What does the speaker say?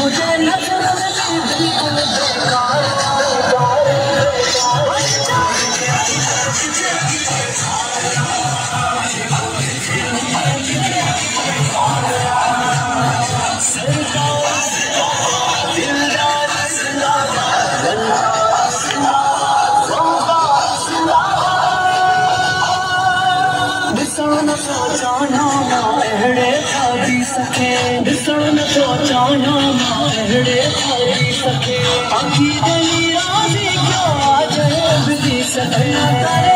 मुझे नजर मिली बिल्कुल बेकार ॾिसण न सोचाना अहिड़े खाधी सके ॾिसण न सोचाना अहिड़े खाधी सके अखी गली राज़ी क्यों आज बिजी सके